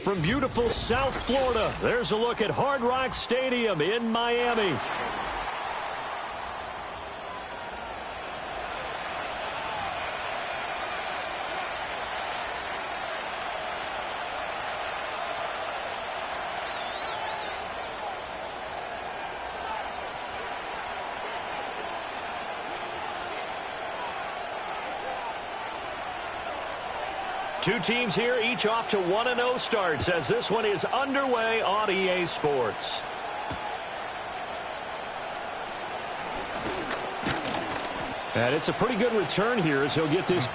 From beautiful South Florida, there's a look at Hard Rock Stadium in Miami. Two teams here, each off to 1-0 starts as this one is underway on EA Sports. And it's a pretty good return here as he'll get this.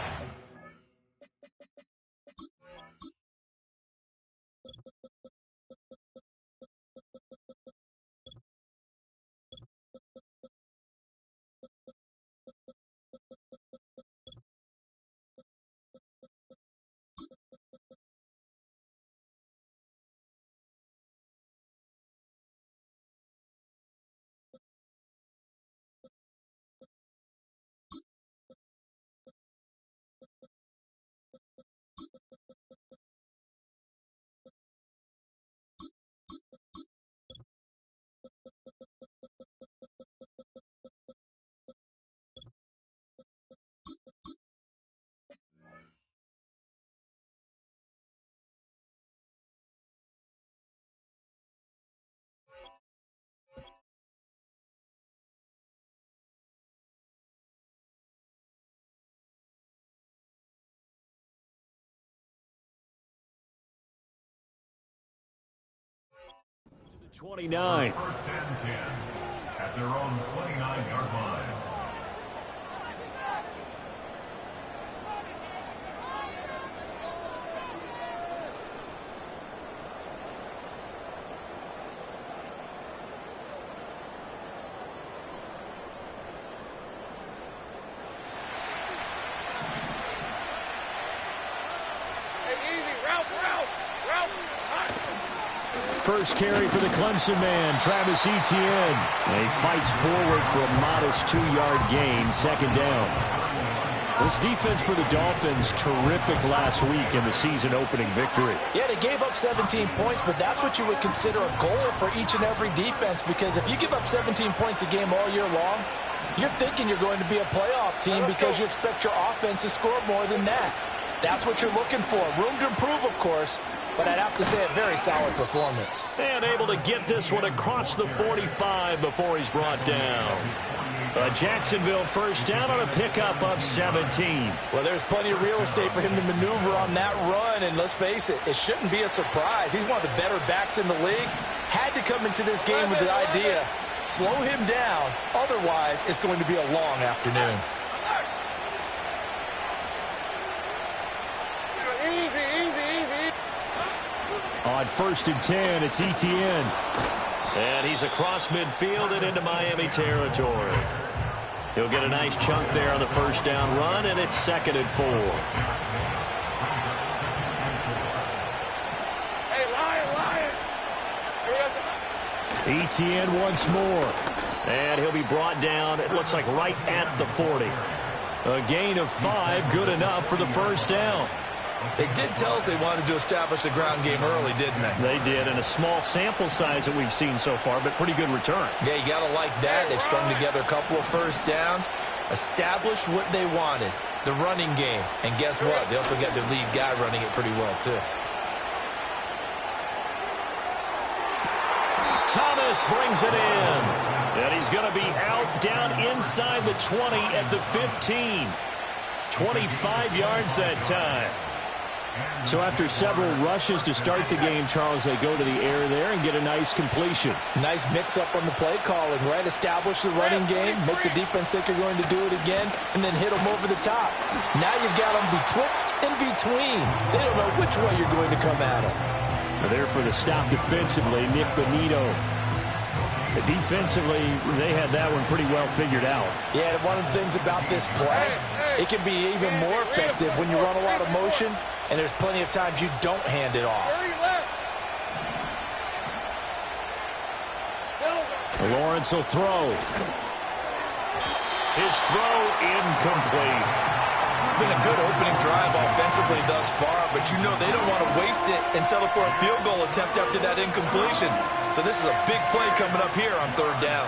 To 29. First and 10 at their own 29-yard line. First carry for the Clemson man, Travis Etienne. And he fights forward for a modest 2-yard gain, second down. This defense for the Dolphins, terrific last week in the season-opening victory. Yeah, they gave up 17 points, but that's what you would consider a goal for each and every defense, because if you give up 17 points a game all year long, you're thinking you're going to be a playoff team because you expect your offense to score more than that. That's what you're looking for. Room to improve, of course, but I'd have to say a very solid performance. And able to get this one across the 45 before he's brought down. Jacksonville first down on a pickup of 17. Well, there's plenty of real estate for him to maneuver on that run, and let's face it, it shouldn't be a surprise. He's one of the better backs in the league. Had to come into this game with the idea, slow him down, otherwise it's going to be a long afternoon. On first and 10, it's Etienne. And he's across midfield and into Miami territory. He'll get a nice chunk there on the first down run, and it's 2nd and 4. Hey, Lion. Etienne once more. And he'll be brought down, it looks like right at the 40. A gain of 5, good enough for the first down. They did tell us they wanted to establish the ground game early, didn't they? They did, and a small sample size that we've seen so far, but pretty good return. Yeah, you got to like that. They've strung together a couple of first downs, established what they wanted, the running game. And guess what? They also got their lead guy running it pretty well, too. Thomas brings it in. And he's going to be out down inside the 20 at the 15. 25 yards that time. So after several rushes to start the game, Charles, they go to the air there and get a nice completion. Nice mix-up on the play calling, right? Establish the running game, make the defense think you're going to do it again, and then hit them over the top. Now you've got them betwixt and between. They don't know which way you're going to come at them. There for the stop defensively, Nick Bonito. Defensively, they had that one pretty well figured out. Yeah, one of the things about this play, it can be even more effective when you run a lot of motion, and there's plenty of times you don't hand it off. Lawrence will throw. His throw incomplete. It's been a good opening drive offensively thus far, but you know they don't want to waste it and settle for a field goal attempt after that incompletion. So this is a big play coming up here on third down.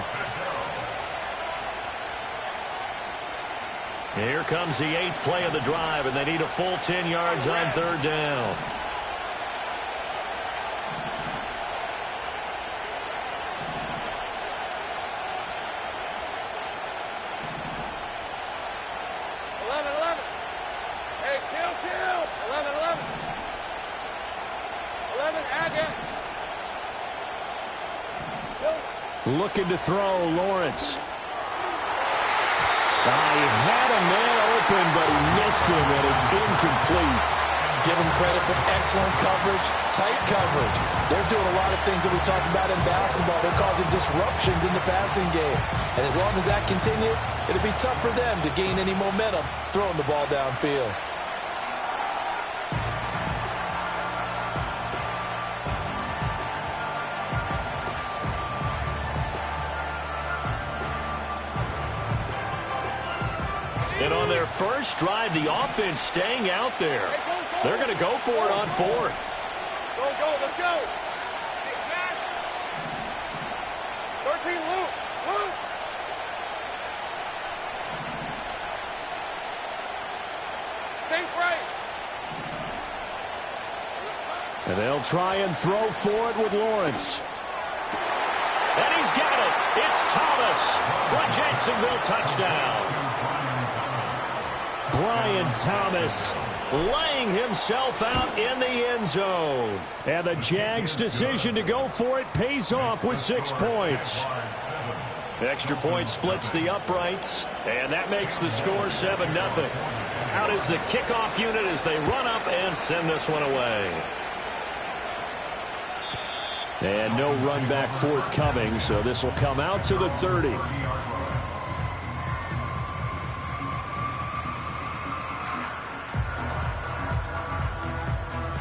Here comes the 8th play of the drive, and they need a full 10 yards on third down. Looking to throw, Lawrence. He had a man open, but he missed him, and it's incomplete. Give him credit for excellent coverage, tight coverage. They're doing a lot of things that we talk about in basketball. They're causing disruptions in the passing game. And as long as that continues, it'll be tough for them to gain any momentum throwing the ball downfield. And on their first drive, the offense staying out there. They're going to go for it on 4th. Go, let's go. Hey, smash. 13, loop. Safe right. And they'll try and throw for it with Lawrence. And he's got it. It's Thomas for a Jacksonville touchdown. Brian Thomas laying himself out in the end zone. And the Jags' decision to go for it pays off with 6 points. Extra point splits the uprights, and that makes the score 7-0. Out is the kickoff unit as they run up and send this one away. And no run back forthcoming, so this will come out to the 30.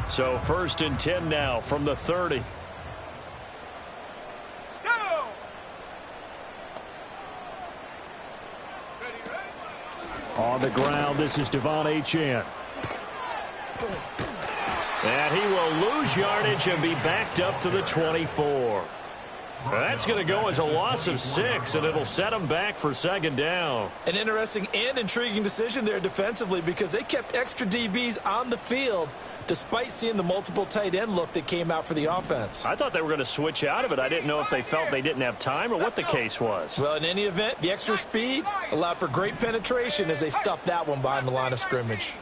So 1st and 10 now from the 30. Go! On the ground, this is Devon Achane. And he will lose yardage and be backed up to the 24. That's going to go as a loss of 6, and it'll set him back for 2nd down. An interesting and intriguing decision there defensively because they kept extra DBs on the field despite seeing the multiple tight end look that came out for the offense. I thought they were going to switch out of it. I didn't know if they felt they didn't have time or what the case was. Well, in any event, the extra speed allowed for great penetration as they stuffed that one behind the line of scrimmage.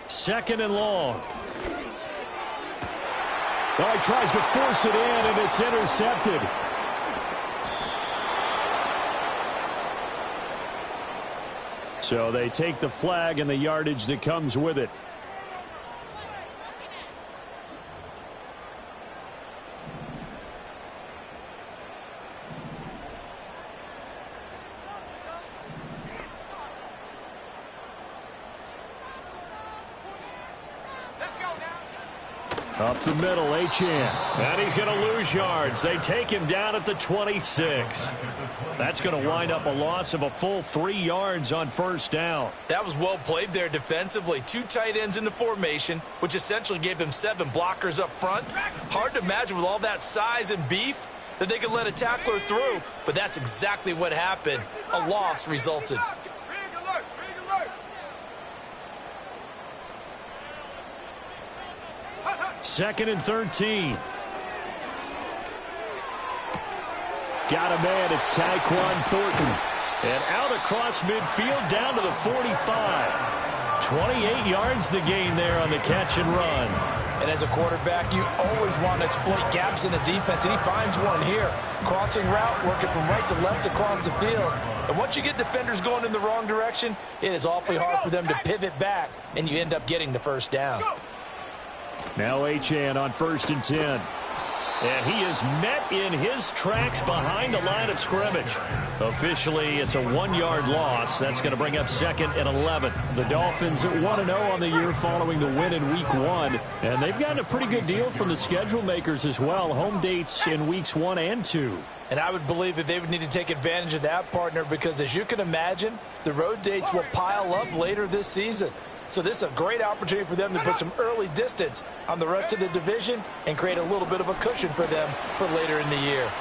2nd and long. Well, he tries to force it in, and it's intercepted. So they take the flag and the yardage that comes with it. Up the middle, Achane. And he's going to lose yards. They take him down at the 26. That's going to wind up a loss of a full 3 yards on 1st down. That was well played there defensively. 2 tight ends in the formation, which essentially gave them 7 blockers up front. Hard to imagine with all that size and beef that they could let a tackler through, but that's exactly what happened. A loss resulted. 2nd and 13. Got a man. It's Tyquan Thornton. And out across midfield down to the 45. 28 yards the gain there on the catch and run. And as a quarterback, you always want to exploit gaps in the defense, and he finds one here. Crossing route, working from right to left across the field. And once you get defenders going in the wrong direction, it is awfully hard for them to pivot back, and you end up getting the 1st down. Now Achane on 1st and 10. And he is met in his tracks behind the line of scrimmage. Officially, it's a 1-yard loss. That's going to bring up 2nd and 11. The Dolphins at 1-0 on the year following the win in Week 1. And they've gotten a pretty good deal from the schedule makers as well. Home dates in Weeks 1 and 2. And I would believe that they would need to take advantage of that, partner, because as you can imagine, the road dates will pile up later this season. So this is a great opportunity for them to put some early distance on the rest of the division and create a little bit of a cushion for them for later in the year.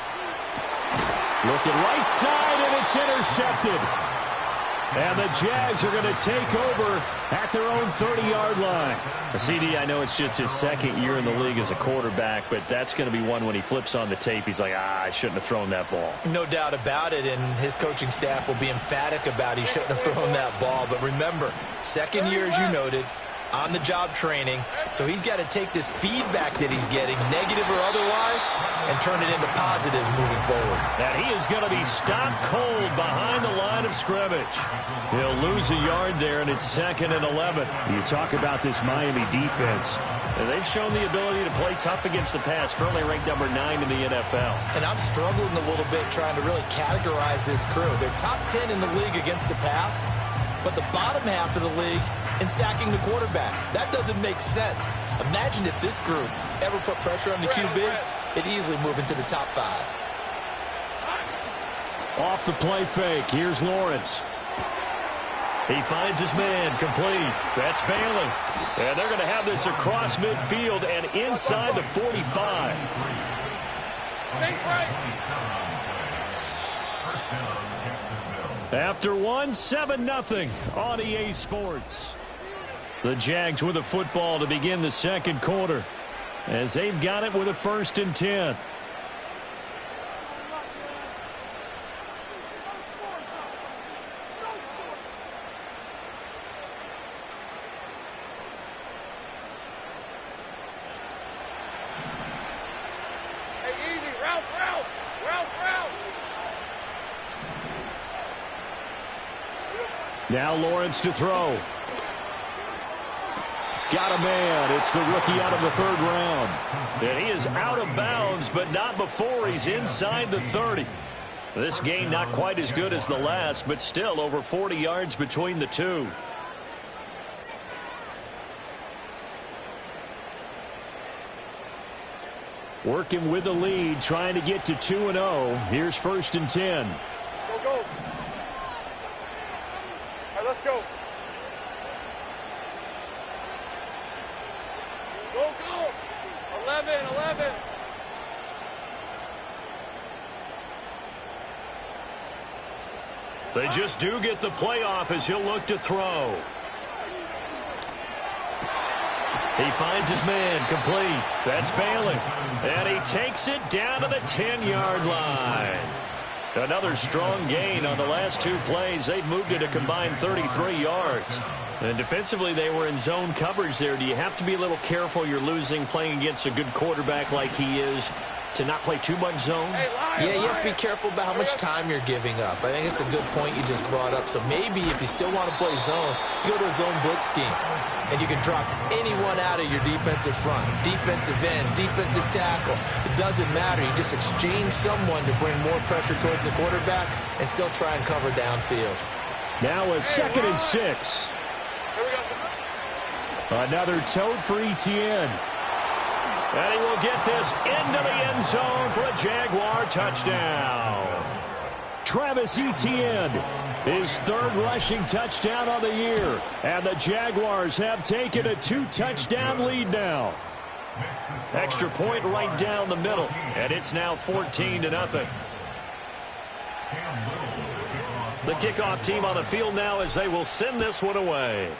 Looking right side, and it's intercepted. And the Jags are going to take over at their own 30-yard line. CD, I know it's just his 2nd year in the league as a quarterback, but that's going to be one when he flips on the tape. He's like, I shouldn't have thrown that ball. No doubt about it, and his coaching staff will be emphatic about he shouldn't have thrown that ball. But remember, 2nd year, as you noted, on-the-job training. So he's got to take this feedback that he's getting, negative or otherwise, and turn it into positives moving forward. And he is going to be stopped cold behind the line of scrimmage. He'll lose a yard there, and it's 2nd and 11. You talk about this Miami defense. And they've shown the ability to play tough against the pass, currently ranked number 9 in the NFL. And I'm struggling a little bit trying to really categorize this crew. They're top 10 in the league against the pass, but the bottom half of the league in sacking the quarterback. That doesn't make sense. Imagine if this group ever put pressure on the QB, it'd easily move into the top 5. Off the play fake, here's Lawrence. He finds his man, complete. That's Bailey. And they're going to have this across midfield and inside the 45. After 7-0 on EA Sports. The Jags with a football to begin the 2nd quarter, as they've got it with a 1st and 10. Now Lawrence to throw. Got a man. It's the rookie out of the 3rd round. And he is out of bounds, but not before he's inside the 30. This game not quite as good as the last, but still over 40 yards between the two. Working with the lead, trying to get to 2-0. Here's 1st and 10. Go. All right, let's go. Go. 11. They just do get the playoff as he'll look to throw. He finds his man, complete. That's Bailey. And he takes it down to the 10-yard line. Another strong gain on the last 2 plays. They've moved it a combined 33 yards. And defensively, they were in zone coverage there. Do you have to be a little careful you're losing playing against a good quarterback like he is to not play too much zone? Yeah, you have to be careful about how much time you're giving up. I think it's a good point you just brought up. So maybe if you still want to play zone, you go to a zone blitz scheme. And you can drop anyone out of your defensive front. Defensive end, defensive tackle. It doesn't matter. You just exchange someone to bring more pressure towards the quarterback and still try and cover downfield. Now a 2nd and 6. Another tote for Etienne. And he will get this into the end zone for a Jaguar touchdown. Travis Etienne, his 3rd rushing touchdown on the year. And the Jaguars have taken a 2-touchdown lead now. Extra point right down the middle. And it's now 14-0. The kickoff team on the field now as they will send this one away.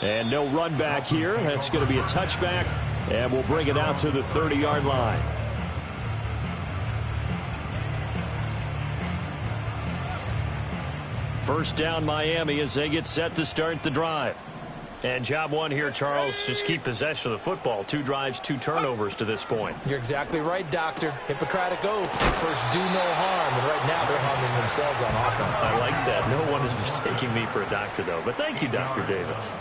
And no run back here. That's going to be a touchback. And we'll bring it out to the 30-yard line. First down Miami as they get set to start the drive. And job one here, Charles, just keep possession of the football. 2 drives, 2 turnovers to this point. You're exactly right, Doctor. Hippocratic oath. First, do no harm. And right now, they're harming themselves on offense. I like that. No one is mistaking me for a doctor, though. But thank you, Dr. Davis.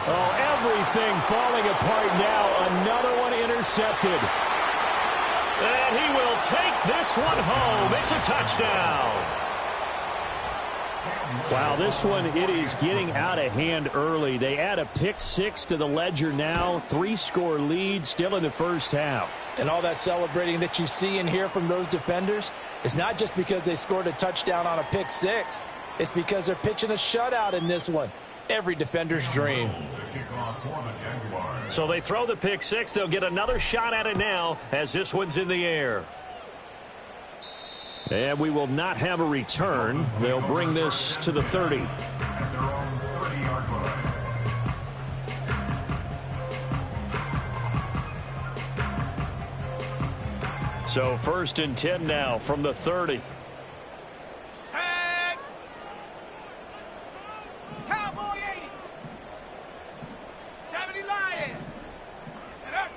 Oh, everything falling apart now. Another one intercepted. And he will take this one home. It's a touchdown. Wow, this one, it is getting out of hand early. They add a pick six to the ledger now. 3-score lead still in the first half. And all that celebrating that you see and hear from those defenders is not just because they scored a touchdown on a pick six. It's because they're pitching a shutout in this one. Every defender's dream. So they throw the pick six. They'll get another shot at it now as this one's in the air. And we will not have a return. They'll bring this to the 30. At their own 30-yard line. So 1st and 10 now from the 30. Set. Cowboy 80. 70 Lion. Set up.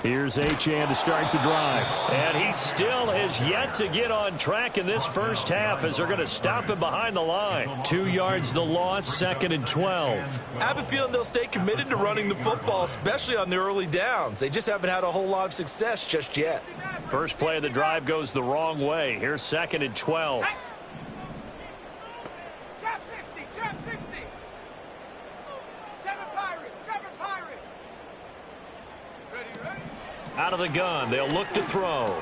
Here's Achane to start the drive. And he still has yet to get on track in this first half as they're going to stop him behind the line. 2 yards the loss, 2nd and 12. I have a feeling they'll stay committed to running the football, especially on the early downs. They just haven't had a whole lot of success just yet. First play of the drive goes the wrong way. Here's 2nd and 12. Chop 60. Chop 60. 7 Pirates. 7 Pirates. Ready. Out of the gun, they'll look to throw.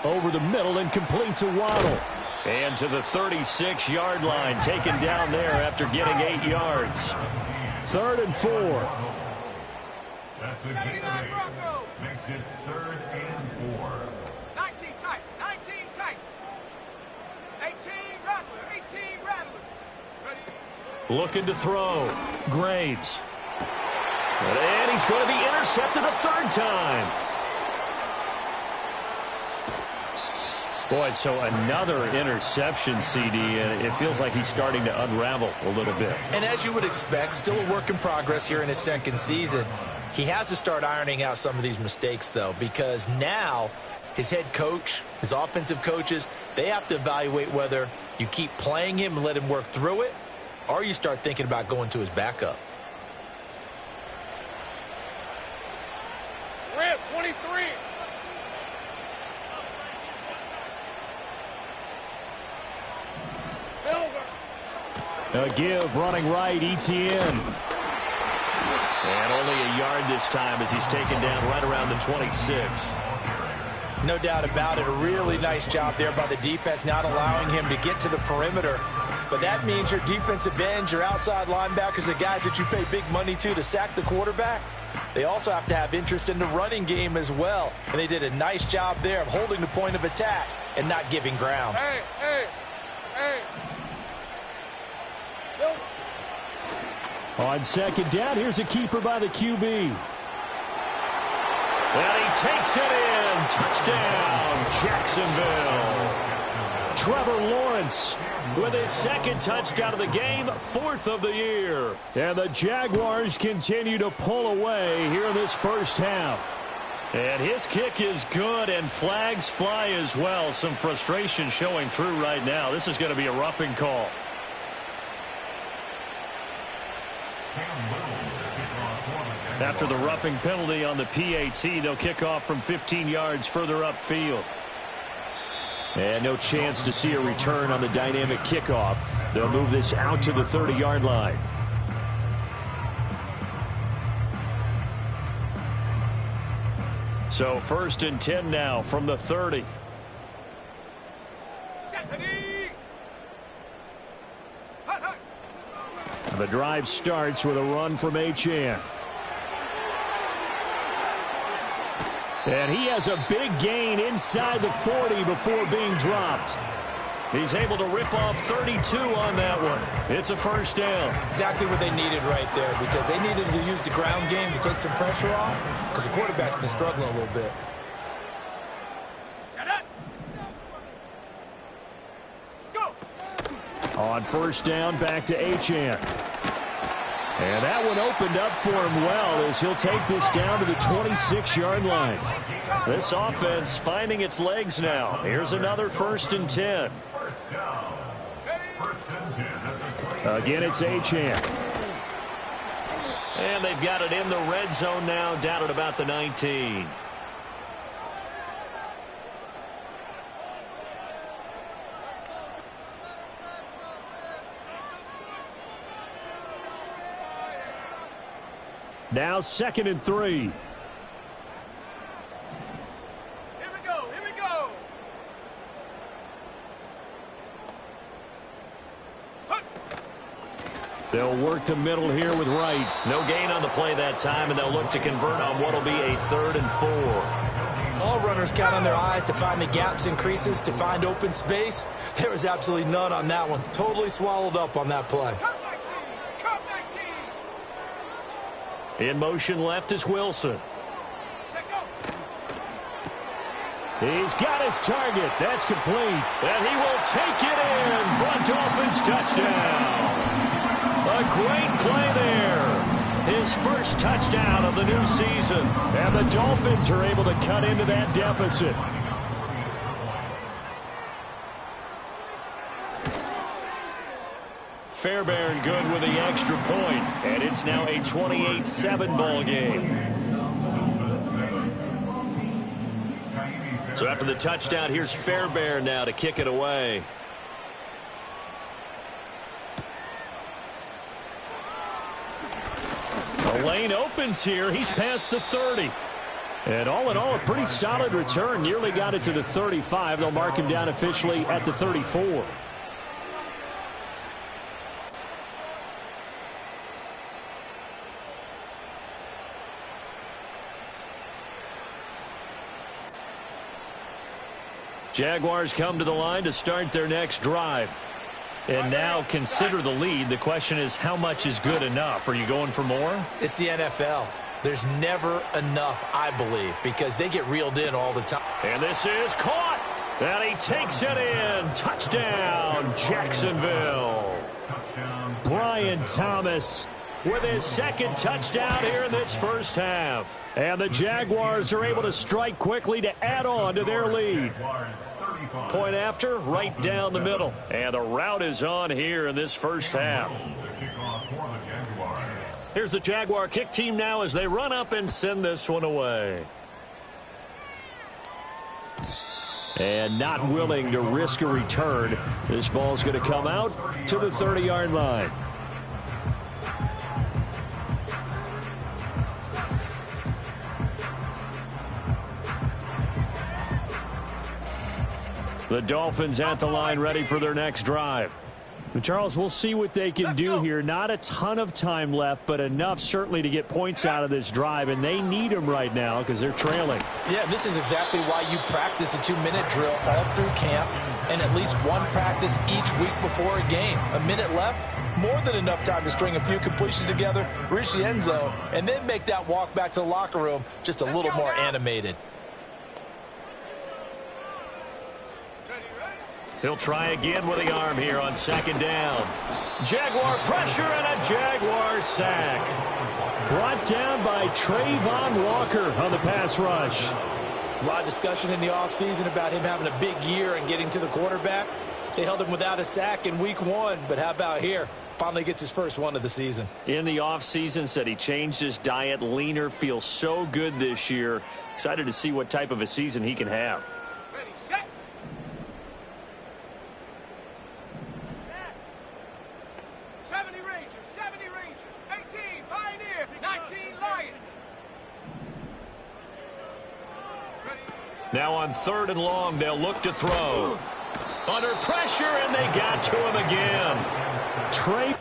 Over the middle and complete to Waddle. And to the 36-yard line, taken down there after getting 8 yards. 3rd and 4. That's the gain of 8. Makes it 3rd and 4. 19 tight. 19 tight. 18 Rattler. 18 Rattler. Ready. Looking to throw. Graves. And he's going to be intercepted a 3rd time. Boy, so another interception, CD, and it feels like he's starting to unravel a little bit. And as you would expect, still a work in progress here in his 2nd season. He has to start ironing out some of these mistakes, though, because now his head coach, his offensive coaches, they have to evaluate whether you keep playing him and let him work through it, or you start thinking about going to his backup. Rip 23. A give running right, Etienne. And only a yard this time as he's taken down right around the 26. No doubt about it. A really nice job there by the defense, not allowing him to get to the perimeter. But that means your defensive ends, your outside linebackers, the guys that you pay big money to sack the quarterback, they also have to have interest in the running game as well. And they did a nice job there of holding the point of attack and not giving ground. Hey. On 2nd down, here's a keeper by the QB. And he takes it in. Touchdown, Jacksonville. Trevor Lawrence With his 2nd touchdown of the game, 4th of the year. And the Jaguars continue to pull away here in this first half. And his kick is good, and flags fly as well. Some frustration showing through right now. This is going to be a roughing call. After the roughing penalty on the PAT, they'll kick off from 15 yards further upfield. And no chance to see a return on the dynamic kickoff. They'll move this out to the 30-yard line. So 1st and 10 now from the 30. The drive starts with a run from Achane. And he has a big gain inside the 40 before being dropped. He's able to rip off 32 on that one. It's a first down. Exactly what they needed right there, because they needed to use the ground game to take some pressure off, because the quarterback's been struggling a little bit. On first down, back to Achane. And that one opened up for him well as he'll take this down to the 26-yard line. This offense finding its legs now. Here's another 1st and 10. Again, it's Achane. And they've got it in the red zone now, down at about the 19. Now 2nd and 3. Here we go. Here we go. They'll work the middle here with Wright. No gain on the play that time, and they'll look to convert on what will be a 3rd and 4. All runners count on their eyes to find the gaps and creases, to find open space. There was absolutely none on that one. Totally swallowed up on that play. Cut 19. Cut 19. In motion left is Wilson. Check go. He's got his target. That's complete. And he will take it in for a Dolphins touchdown. A great play there. His first touchdown of the new season. And the Dolphins are able to cut into that deficit. Fairbairn good with the extra point. And it's now a 28-7 ball game. So after the touchdown, here's Fairbairn now to kick it away. The lane opens here. He's past the 30. And all in all, a pretty solid return. Nearly got it to the 35. They'll mark him down officially at the 34. Jaguars come to the line to start their next drive. And now consider the lead. The question is, how much is good enough? Are you going for more? It's the NFL. There's never enough, I believe, because they get reeled in all the time. And this is caught. And he takes it in. Touchdown, Jacksonville. Brian Thomas With his second touchdown here in this first half. And the Jaguars are able to strike quickly to add on to their lead. Point after, right down the middle. And the route is on here in this first half. Here's the Jaguar kick team now as they run up and send this one away. And not willing to risk a return. This ball's going to come out to the 30-yard line. The Dolphins at the line, ready for their next drive. Charles, we'll see what they can do here. Not a ton of time left, but enough certainly to get points out of this drive, and they need them right now because they're trailing. Yeah, this is exactly why you practice a 2-minute drill all through camp and at least one practice each week before a game. A minute left, more than enough time to string a few completions together, reach the end zone, and then make that walk back to the locker room just a little more animated. He'll try again with the arm here on second down. Jaguar pressure and a Jaguar sack. Brought down by Trayvon Walker on the pass rush. There's a lot of discussion in the offseason about him having a big year and getting to the quarterback. They held him without a sack in week 1, but how about here? Finally gets his first one of the season. In the offseason, said he changed his diet, leaner, feels so good this year. Excited to see what type of a season he can have. Ready, set. 70 Ranger, 70 Ranger, 18 Pioneer, 19 Lion. Now on third and long, they'll look to throw. Under pressure, and they got to him again. Trey.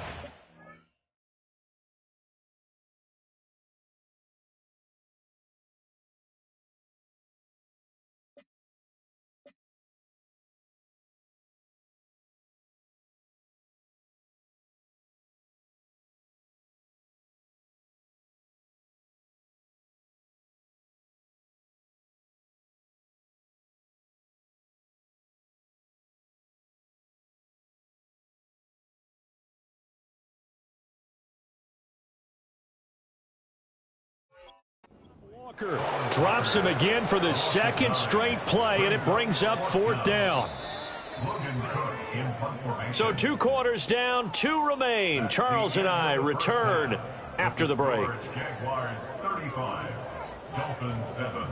Walker drops him again for the second straight play, and it brings up fourth down. So 2 quarters down, 2 remain. Charles and I return after the break. Jaguars 35, Dolphins 7.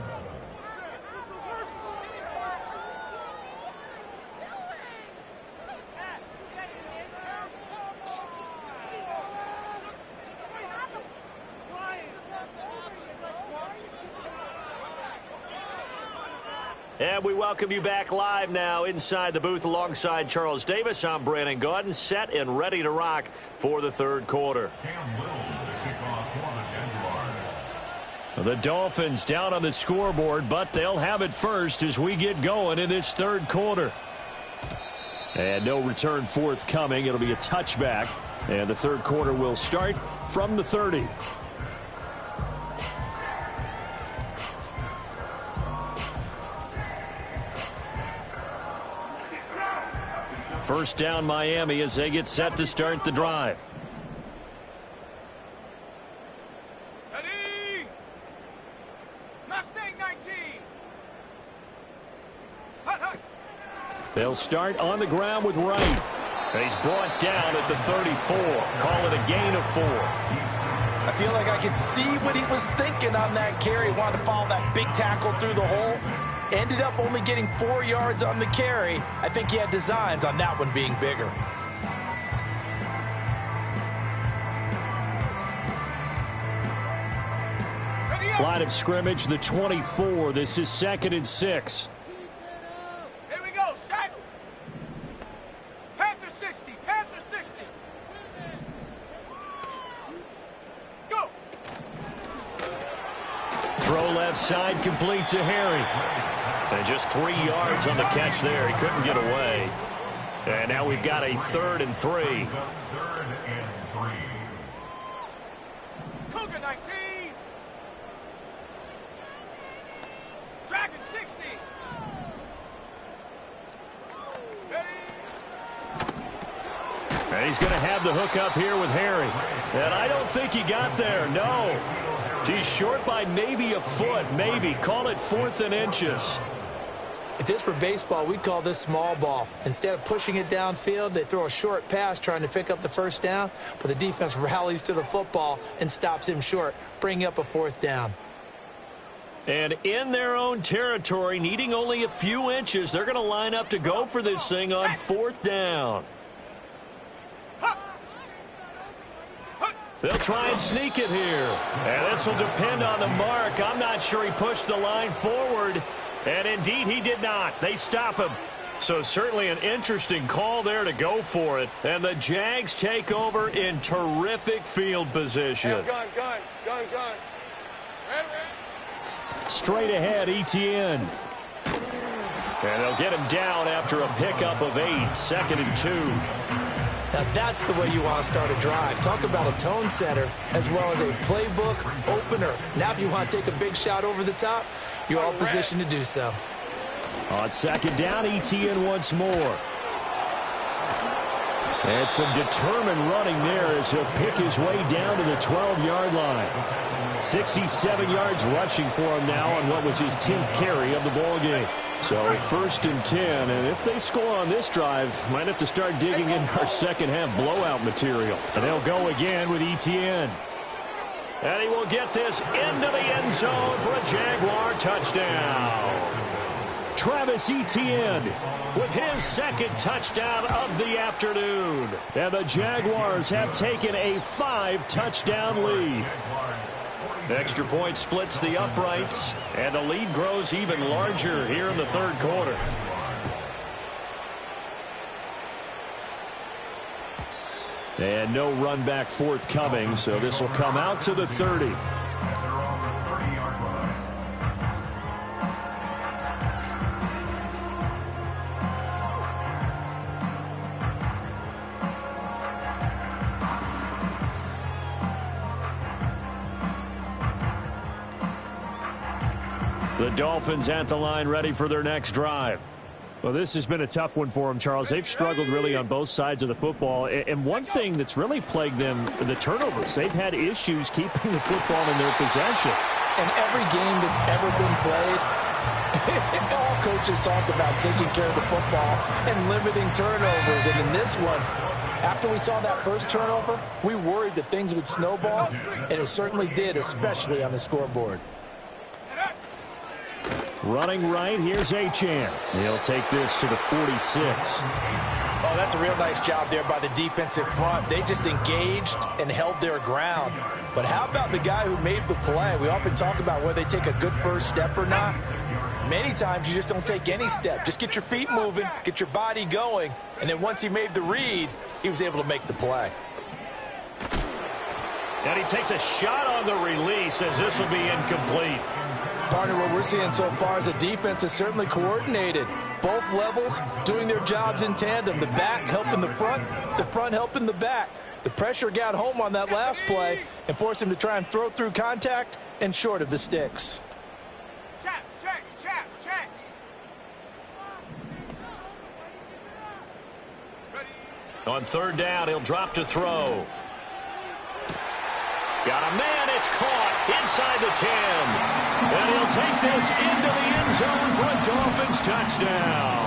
And we welcome you back live now inside the booth alongside Charles Davis. I'm Brandon Gaudin, set and ready to rock for the third quarter. The Dolphins down on the scoreboard, but they'll have it first as we get going in this third quarter. And no return forthcoming. It'll be a touchback. And the third quarter will start from the 30. First down Miami as they get set to start the drive. Ready? Mustang 19. Hut, hut. They'll start on the ground with Wright. He's brought down at the 34. Call it a gain of 4. I feel like I could see what he was thinking on that carry. Wanted to follow that big tackle through the hole. Ended up only getting 4 yards on the carry. I think he had designs on that one being bigger. Line of scrimmage, the 24. This is 2nd and 6. Here we go, set. Panther 60, Panther 60. Go. Throw left side, complete to Harry. And just 3 yards on the catch there. He couldn't get away. And now we've got a 3rd and 3. 3rd and 3. Cougar 19. Dragon 60. Ready? And he's going to have the hook up here with Harry. And I don't think he got there. No. He's short by maybe a foot. Maybe. Call it 4th and inches. If this were baseball, we'd call this small ball. Instead of pushing it downfield, they throw a short pass trying to pick up the first down, but the defense rallies to the football and stops him short, bringing up a 4th down. And in their own territory, needing only a few inches, they're going to line up to go for this thing on 4th down. They'll try and sneak it here. And this will depend on the mark. I'm not sure he pushed the line forward. And indeed, he did not. They stop him. So certainly an interesting call there to go for it. And the Jags take over in terrific field position. Gun. Ready, ready. Straight ahead, Etienne. And they'll get him down after a pickup of 8. 2nd and 2. Now that's the way you want to start a drive. Talk about a tone setter as well as a playbook opener. Now if you want to take a big shot over the top, you're all positioned to do so. On 2nd down, Etienne once more. And some determined running there as he'll pick his way down to the 12-yard line. 67 yards rushing for him now on what was his 10th carry of the ball game. So 1st and 10, and if they score on this drive, might have to start digging in our second half blowout material. And they'll go again with Etienne. And he will get this into the end zone for a Jaguar touchdown. Travis Etienne with his 2nd touchdown of the afternoon. And the Jaguars have taken a 5-touchdown lead. Extra point splits the uprights, and the lead grows even larger here in the third quarter. And no run back forthcoming, so this will come out to the 30. The Dolphins at the line, ready for their next drive. Well, this has been a tough one for them, Charles. They've struggled really on both sides of the football. And one thing that's really plagued them, the turnovers. They've had issues keeping the football in their possession. In every game that's ever been played, all coaches talk about taking care of the football and limiting turnovers. And in this one, After we saw that first turnover, we worried that things would snowball, and it certainly did, especially on the scoreboard. Running right, here's Achane. He'll take this to the 46. Oh, that's a real nice job there by the defensive front. They just engaged and held their ground. But how about the guy who made the play? We often talk about whether they take a good first step or not. Many times you just don't take any step. Just get your feet moving, get your body going, and then once he made the read, he was able to make the play. And he takes a shot on the release as this will be incomplete. Partner, what we're seeing so far is a defense is certainly coordinated. Both levels doing their jobs in tandem. The back helping the front helping the back. The pressure got home on that last play and forced him to try and throw through contact and short of the sticks. Check. On third down, he'll drop to throw. Got a man, it's caught inside the 10. And he'll take this into the end zone for a Dolphins touchdown.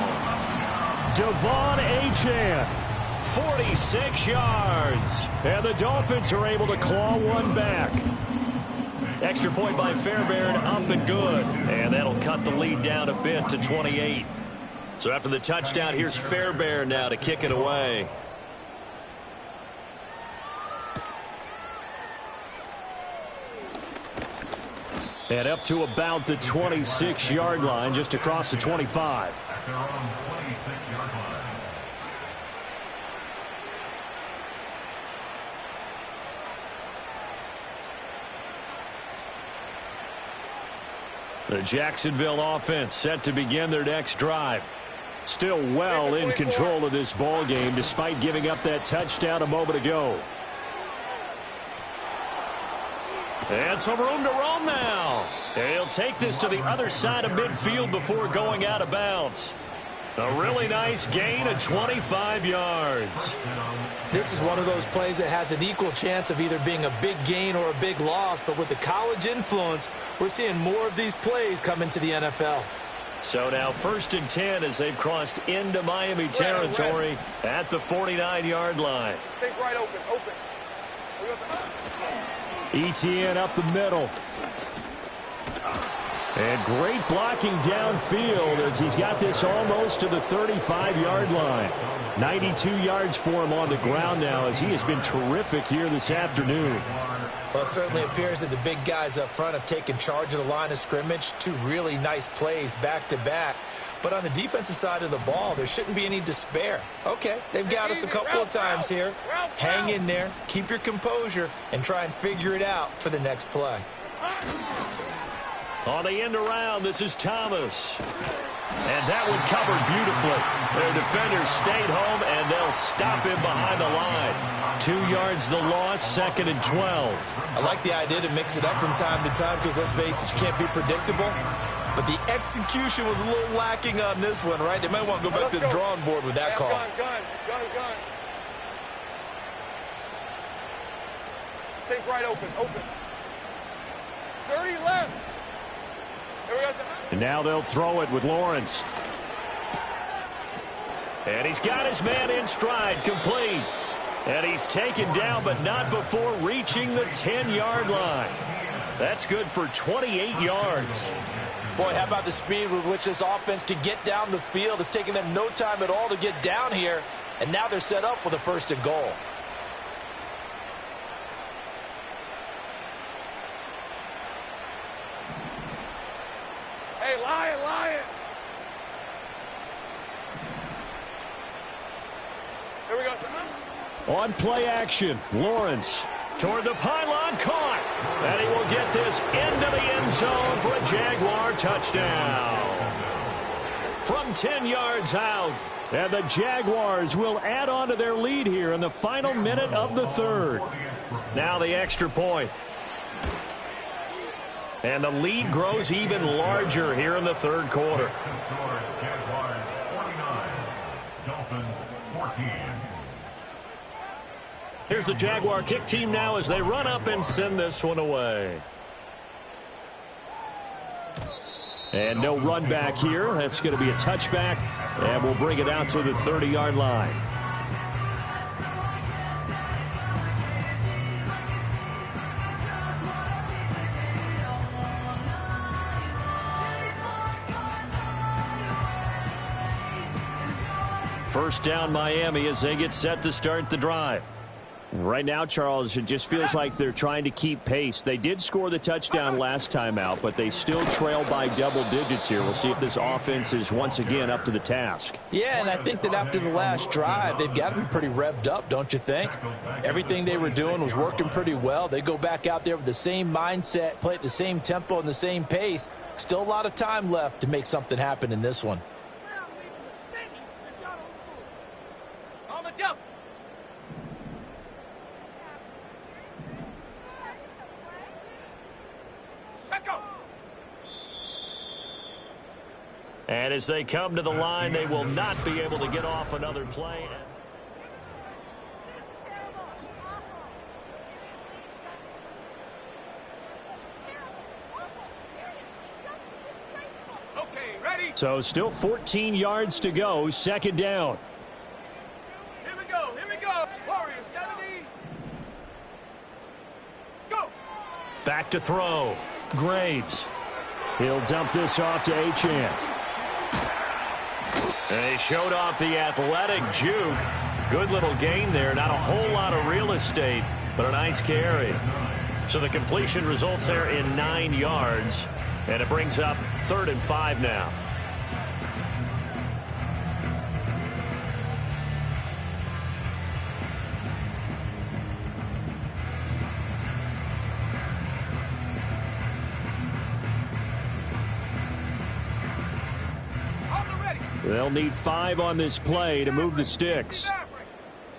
Devon Achane. 46 yards. And the Dolphins are able to claw one back. Extra point by Fairbairn, up and good. And that'll cut the lead down a bit to 28. So after the touchdown, here's Fairbairn now to kick it away. And up to about the 26-yard line, just across the 25. At their own 26-yard line. The Jacksonville offense set to begin their next drive. Still well in control of this ball game despite giving up that touchdown a moment ago. And some room to roam now. He'll take this to the other side of midfield before going out of bounds. A really nice gain of 25 yards. This is one of those plays that has an equal chance of either being a big gain or a big loss, but with the college influence, we're seeing more of these plays come into the NFL. So now 1st and 10 as they've crossed into Miami territory at the 49-yard line. Take right open. ETN up the middle. And great blocking downfield as he's got this almost to the 35-yard line. 92 yards for him on the ground now as he has been terrific here this afternoon. Well, it certainly appears that the big guys up front have taken charge of the line of scrimmage. Two really nice plays back-to-back. But on the defensive side of the ball, there shouldn't be any despair. Okay, they've got us a couple of times here. Hang in there, keep your composure, and try and figure it out for the next play. On the end around, this is Thomas. And that one covered beautifully. Their defenders stayed home, and they'll stop him behind the line. 2 yards the loss, 2nd and 12. I like the idea to mix it up from time to time because, let's face it, you can't be predictable. But the execution was a little lacking on this one, right? They might want to go back to the drawing board with that call. Gun. Take right open. 30 left. Here we go. And now they'll throw it with Lawrence. And he's got his man in stride, complete. And he's taken down, but not before reaching the 10-yard line. That's good for 28 yards. Boy, how about the speed with which this offense can get down the field? It's taken them no time at all to get down here, and now they're set up with a 1st and goal. Hey, Lion. Here we go. On play action, Lawrence. Toward the pylon, caught. And he will get this into the end zone for a Jaguar touchdown. From 10 yards out. And the Jaguars will add on to their lead here in the final minute of the 3rd. Now the extra point. And the lead grows even larger here in the 3rd quarter. Jaguars 49, Dolphins 14. Here's the Jaguar kick team now as they run up and send this one away. And no run back here. That's going to be a touchback. And we'll bring it out to the 30-yard line. First down Miami as they get set to start the drive. Right now, Charles, it just feels like they're trying to keep pace. They did score the touchdown last time out, but they still trail by double digits here. We'll see if this offense is once again up to the task. Yeah, and I think that after the last drive, they've got to be pretty revved up, don't you think? Everything they were doing was working pretty well. They go back out there with the same mindset, play at the same tempo and the same pace. Still a lot of time left to make something happen in this one. On the jump. And as they come to the line, they will not be able to get off another play. Okay, ready? So still 14 yards to go, second down. Here we go, here we go. Warriors 70. Go. Back to throw. Graves. He'll dump this off to Achane. They showed off the athletic juke. Good little gain there. Not a whole lot of real estate, but a nice carry. So the completion results there in 9 yards. And it brings up 3rd and 5 now. They'll need 5 on this play to move the sticks.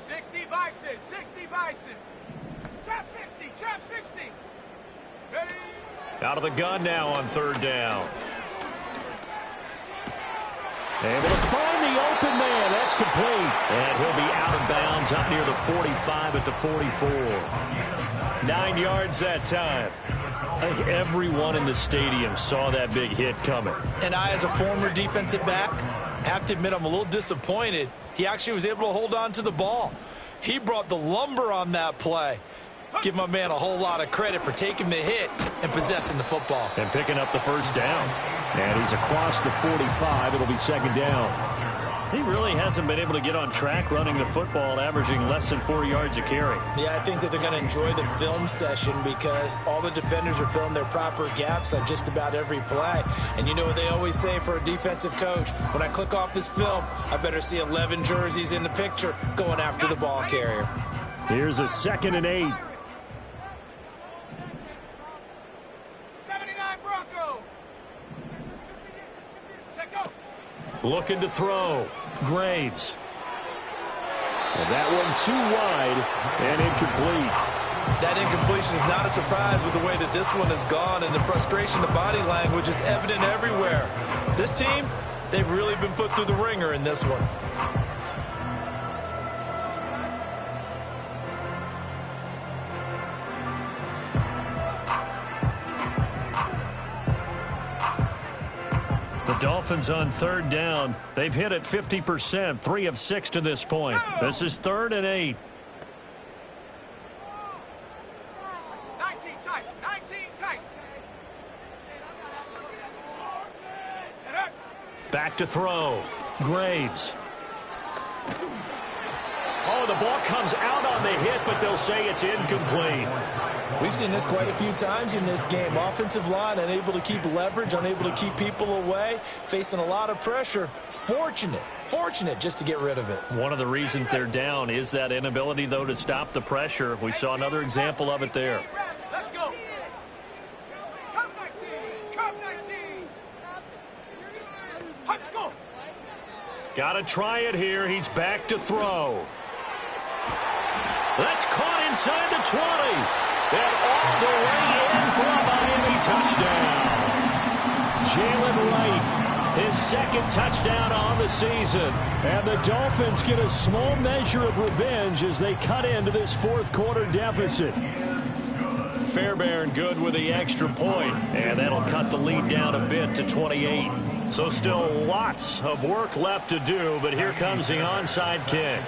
60 Bison, 60 Bison. Trap 60, trap 60. Ready? Out of the gun now on 3rd down. Able to find the open man. That's complete. And he'll be out of bounds up near the 45 at the 44. 9 yards that time. I think everyone in the stadium saw that big hit coming. And I, as a former defensive back, have to admit I'm a little disappointed. He actually was able to hold on to the ball. He brought the lumber on that play. Give my man a whole lot of credit for taking the hit and possessing the football. And picking up the first down. And he's across the 45. It'll be 2nd down. He really hasn't been able to get on track running the football, averaging less than 4 yards a carry. Yeah, I think that they're going to enjoy the film session because all the defenders are filling their proper gaps on just about every play. And you know what they always say for a defensive coach? When I click off this film, I better see 11 jerseys in the picture going after the ball carrier. Here's a 2nd and 8. 79 Bronco. Check go. Looking to throw. Graves. And that one too wide and incomplete. That incompletion is not a surprise with the way that this one has gone, and the frustration of body language is evident everywhere. This team, they've really been put through the ringer in this one. The Dolphins on 3rd down. They've hit it 50%, 3 of 6 to this point. This is 3rd and 8. 19 tight, 19 tight. Back to throw. Graves. Oh, the ball comes out on the hit, but they'll say it's incomplete. We've seen this quite a few times in this game. Offensive line unable to keep leverage, unable to keep people away, facing a lot of pressure. Fortunate just to get rid of it. One of the reasons they're down is that inability, though, to stop the pressure. We saw another example of it there. Let's go. Come 19, come 19. Hut, go. Got to try it here. He's back to throw. That's caught inside the 20. And all the way in for a Miami touchdown. Jalen Wright, his 2nd touchdown on the season. And the Dolphins get a small measure of revenge as they cut into this 4th quarter deficit. Fairbairn good with the extra point. And that'll cut the lead down a bit to 28. So still lots of work left to do, but here comes the onside kick.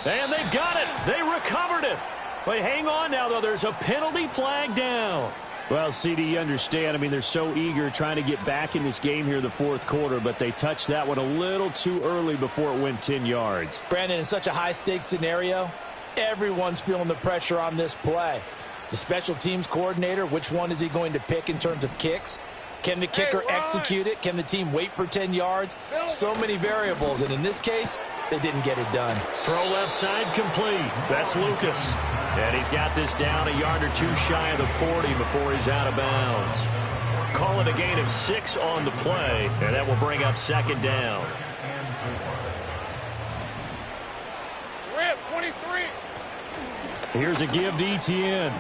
And they've got it. They recovered it. But hang on now, though. There's a penalty flag down. Well, CD, you understand. I mean, they're so eager trying to get back in this game here in the fourth quarter, but they touched that one a little too early before it went 10 yards. Brandon, in such a high-stakes scenario, everyone's feeling the pressure on this play. The special teams coordinator, which one is he going to pick in terms of kicks? Can the kicker execute it? Can the team wait for 10 yards? So many variables, and in this case, they didn't get it done. Throw left side complete. That's Lucas. And he's got this down a yard or two shy of the 40 before he's out of bounds. Call it a gain of 6 on the play, and that will bring up second down. We're at 23. Here's a give to Etienne.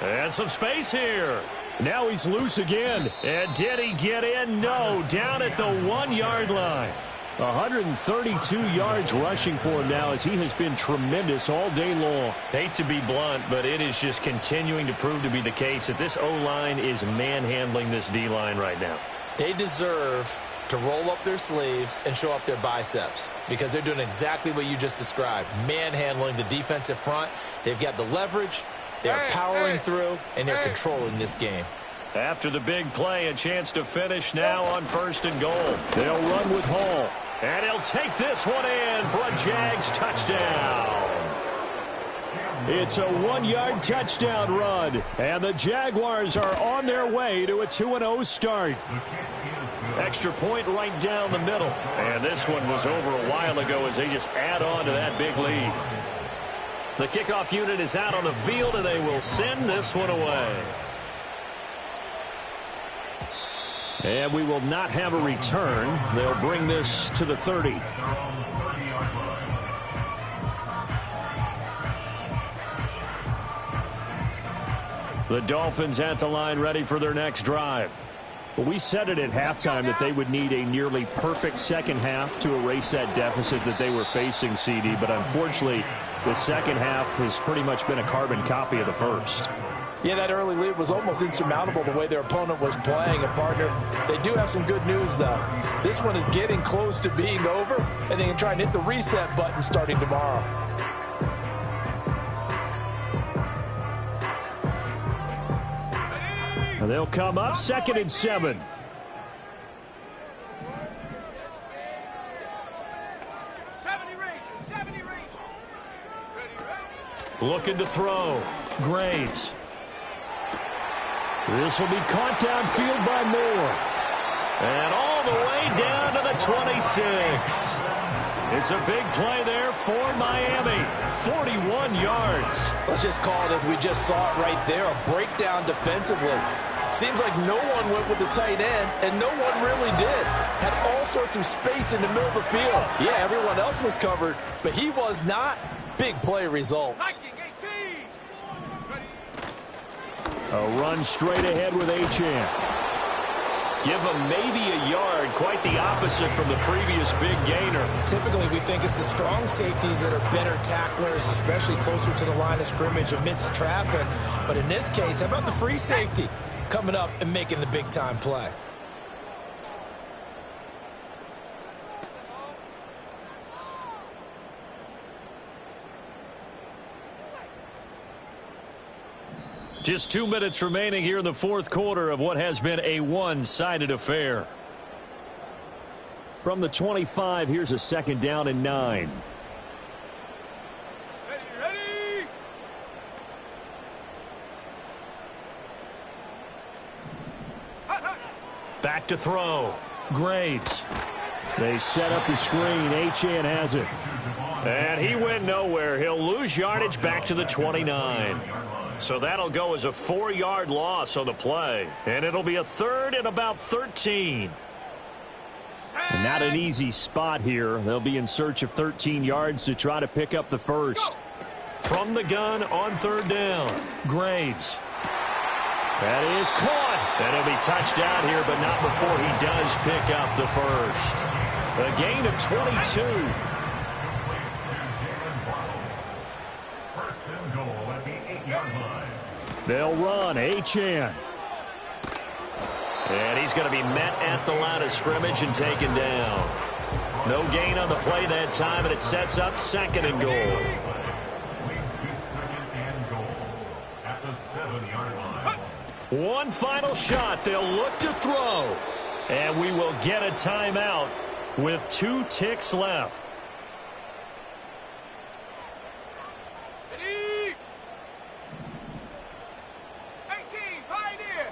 And some space here. Now he's loose again. And did he get in? No. Down at the 1-yard line. 132 yards rushing for him now as he has been tremendous all day long. Hate to be blunt, but it is just continuing to prove to be the case that this O-line is manhandling this D-line right now. They deserve to roll up their sleeves and show up their biceps because they're doing exactly what you just described, manhandling the defensive front. They've got the leverage, they're powering through, and they're controlling this game. After the big play, a chance to finish now on 1st and goal. They'll run with Hall. And he'll take this one in for a Jags touchdown. It's a 1-yard touchdown run. And the Jaguars are on their way to a 2-0 start. Extra point right down the middle. And this one was over a while ago as they just add on to that big lead. The kickoff unit is out on the field, and they will send this one away. And we will not have a return. They'll bring this to the 30. The Dolphins at the line ready for their next drive. Well, we said it at halftime that they would need a nearly perfect second half to erase that deficit that they were facing, CD. But unfortunately, the second half has pretty much been a carbon copy of the first. Yeah, that early lead was almost insurmountable the way their opponent was playing. And, partner, they do have some good news, though. This one is getting close to being over, and they can try and hit the reset button starting tomorrow. And they'll come up 2nd and 7. Looking to throw. Graves. This will be caught downfield by Moore. And all the way down to the 26. It's a big play there for Miami. 41 yards. Let's just call it as we just saw it right there, a breakdown defensively. Seems like no one went with the tight end, and no one really did. Had all sorts of space in the middle of the field. Yeah, everyone else was covered, but he was not. Big play results. A run straight ahead with Achane. Give him maybe a yard, quite the opposite from the previous big gainer. Typically, we think it's the strong safeties that are better tacklers, especially closer to the line of scrimmage amidst traffic. But in this case, how about the free safety coming up and making the big-time play? Just 2 minutes remaining here in the fourth quarter of what has been a one-sided affair. From the 25, here's a 2nd down and 9. Ready. Back to throw. Graves. They set up the screen. Achane has it. And he went nowhere. He'll lose yardage back to the 29. So that'll go as a 4-yard loss on the play. And it'll be a 3rd and about 13. And not an easy spot here. They'll be in search of 13 yards to try to pick up the first. From the gun on 3rd down. Graves. That is caught. And he'll be touched out here, but not before he does pick up the first. A gain of 22. They'll run. Achane. And he's going to be met at the line of scrimmage and taken down. No gain on the play that time, and it sets up 2nd and goal. At the 7-yard line. One final shot. They'll look to throw. And we will get a timeout with 2 ticks left. Ready? 18, Pioneer.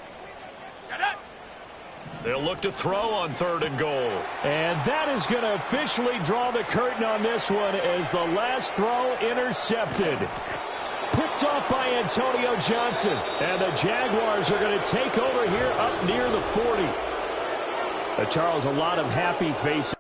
Shut up. They'll look to throw on 3rd and goal. And that is going to officially draw the curtain on this one as the last throw intercepted. Picked off by Antonio Johnson. And the Jaguars are going to take over here up near the 40. Charles, a lot of happy faces